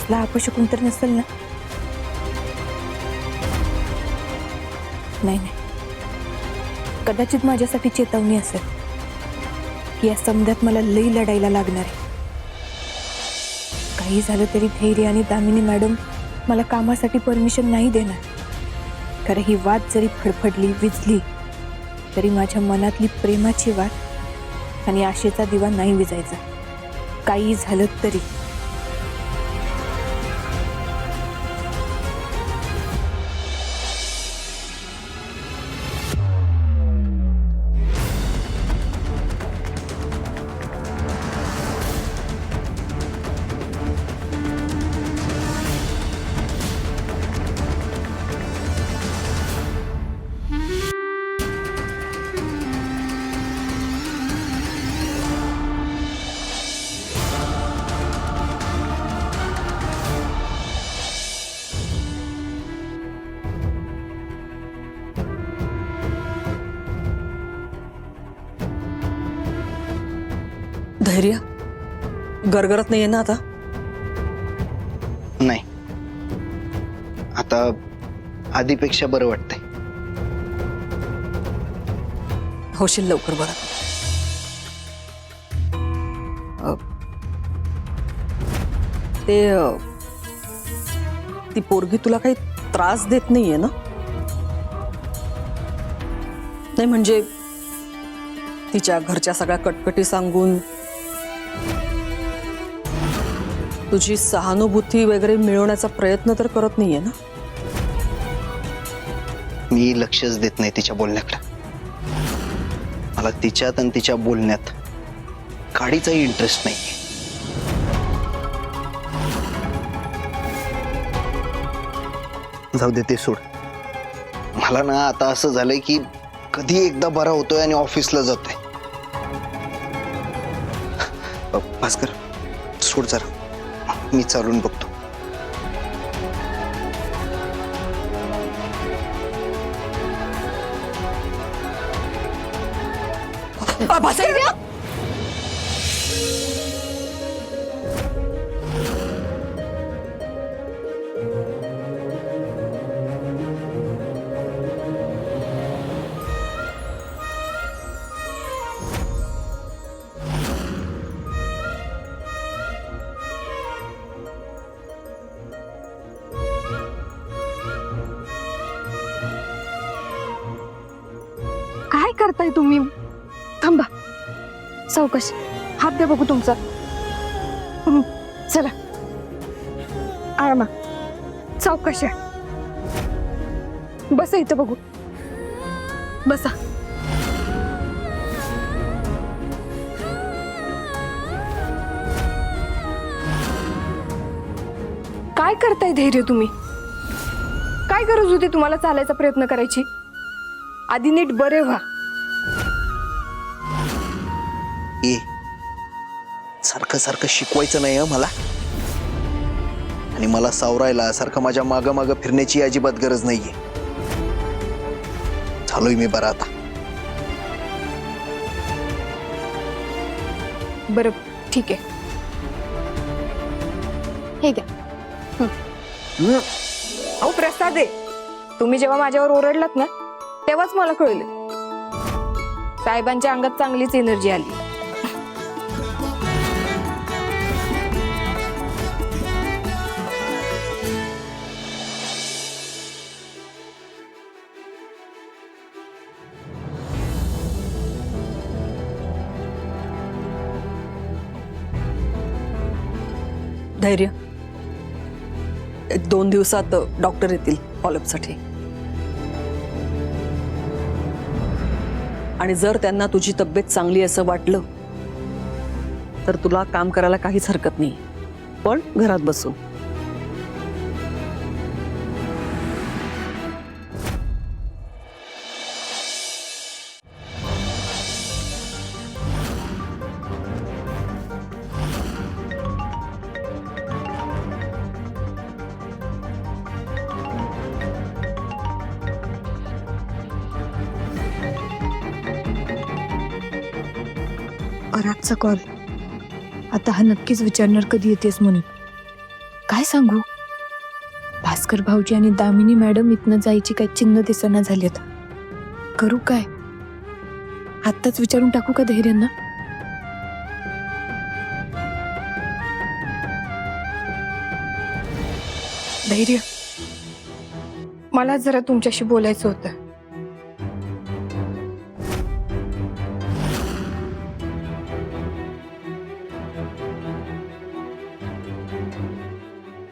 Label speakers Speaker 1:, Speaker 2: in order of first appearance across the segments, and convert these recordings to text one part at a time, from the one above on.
Speaker 1: कसला अपशकुन तर नसेल ना? नाही नाही, कदाचित माझ्यासाठी चेतावणी असेल की या समध्यात मला लई लढायला लागणार आहे. काही झालं तरी धैर्य आणि दामिनी मॅडम मला कामासाठी परमिशन नाही देणार. कारण ही वाद जरी फडफडली विझली तरी माझ्या मनातली प्रेमाची वाद आणि आशेचा दिवा नाही विझायचा, काही झालं तरी.
Speaker 2: धैर्य गरगरत नाहीये ना आता?
Speaker 3: नाही, आता आधीपेक्षा बरं वाटतंय.
Speaker 2: होशील लवकर बरं. ती पोरगी तुला काही त्रास देत नाहीये ना? नाही म्हणजे तिच्या घरच्या सगळ्या कटकटी सांगून तुझी सहानुभूती वगैरे मिळवण्याचा प्रयत्न तर करत नाहीये ना?
Speaker 3: मी लक्षच देत नाही तिच्या बोलण्याकडे. मला तिच्यात आणि तिच्या बोलण्यात काडीचाही इंटरेस्ट नाहीये. जाऊ दे, ते सोड. मला ना आता असं झालंय की कधी एकदा बरा होतोय आणि ऑफिसला जातोय. भास्कर, सोड जरा, मी चालून बघतो.
Speaker 1: काय करताय तुम्ही? थांबा, सावकाश. हात द्या बघू तुमचा. चला आरामा, सावकाश. बसा इथं बघू. बसा. काय करताय धैर्य तुम्ही? काय गरज होती तुम्हाला चालायचा प्रयत्न करायची? आधी नीट बरे व्हा.
Speaker 3: ए, सारखं सारखं शिकवायचं नाही हं मला. आणि मला सावरायला सारखं माझ्या मागं मागं फिरण्याची अजिबात गरज नाहीये. झालोय मी बरा आता.
Speaker 1: बरं, ठीक आहे. हे घ्या. अहो, प्रसाद आहे. तुम्ही जेव्हा माझ्यावर ओरडलात ना तेव्हाच मला कळलं साहेबांच्या अंगात चांगलीच एनर्जी आली.
Speaker 2: धैर्य, 1-2 दिवसात डॉक्टर येतील फॉलोअपसाठी. आणि जर त्यांना तुझी तब्येत चांगली असं वाटलं तर तुला काम करायला काहीच हरकत नाही, पण घरात बसून.
Speaker 1: परागचा कॉल. आता हा नक्कीच विचारणार कधी येतेस म्हणून. काय सांगू? भास्कर भाऊजी आणि दामिनी मॅडम इथनं जायची काय चिन्ह दिसना झालेत. करू काय? आत्ताच विचारून टाकू का धैर्यांना? धैर्य, मला जरा तुमच्याशी बोलायचं होतं.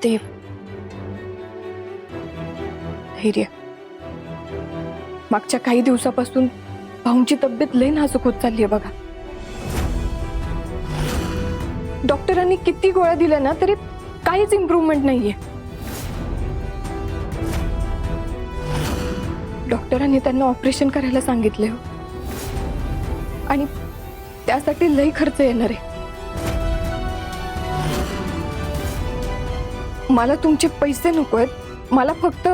Speaker 1: ते धैर्य, मागच्या काही दिवसापासून भाऊंची तब्येत लय नाजूक होत चालली आहे बघा. डॉक्टरांनी किती गोळ्या दिल्या ना तरी काहीच इम्प्रूव्हमेंट नाहीये. डॉक्टरांनी त्यांना ऑपरेशन करायला सांगितले हो, आणि त्यासाठी लय खर्च येणार आहे. मला तुमचे पैसे नकोयत, मला फक्त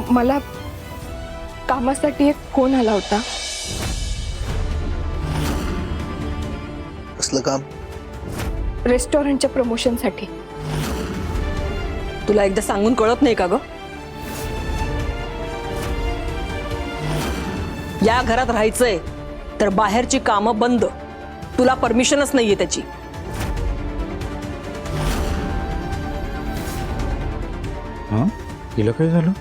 Speaker 1: मला कामासाठी एक फोन आला होता.
Speaker 3: कसलं काम?
Speaker 1: रेस्टॉरंटच्या प्रमोशनसाठी.
Speaker 2: तुला एकदा सांगून कळत नाही का ग? या घरात राहायचंय तर बाहेरची कामं बंद. तुला परमिशनच नाहीये त्याची.
Speaker 4: हा, हिला काय झालं?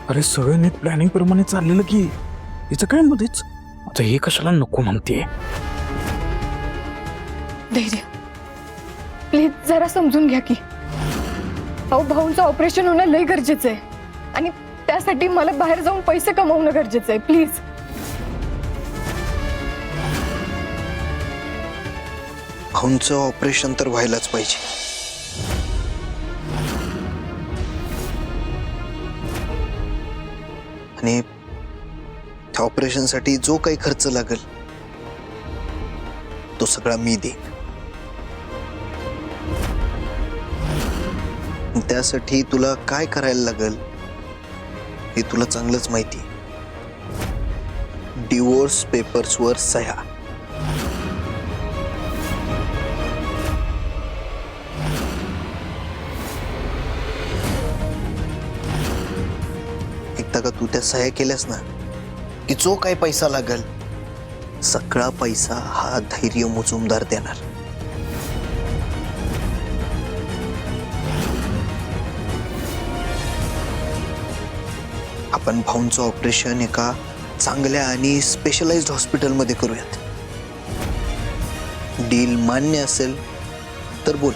Speaker 4: अरे सगळं नीट प्लॅनिंग प्रमाणे चाललेलं की हिचं काय मध्येच? आता हे कशाला नको म्हणते?
Speaker 1: धैर्य, प्लीज जरा समजून घ्या की. अहो, भाऊंचं ऑपरेशन होणं लय गरजेचं आहे, आणि त्यासाठी मला बाहेर जाऊन पैसे कमवणं गरजेचं आहे. प्लीज.
Speaker 3: भाऊंचं ऑपरेशन तर व्हायलाच पाहिजे. आणि त्या ऑपरेशनसाठी जो काही खर्च लागेल तो सगळा मी देईन. त्यासाठी तुला काय करायला लागेल हे तुला चांगलंच माहिती. डिवोर्स पेपर्सवर सह्या. एकदा का तू त्या सह्या केल्यास ना की जो काही पैसा लागेल सगळा पैसा हा धैर्य मुजुमदार देणार. आपण भाऊंचं ऑपरेशन एका चांगल्या आणि स्पेशलाइज्ड हॉस्पिटलमध्ये करूयात. डील मान्य असेल तर बोल.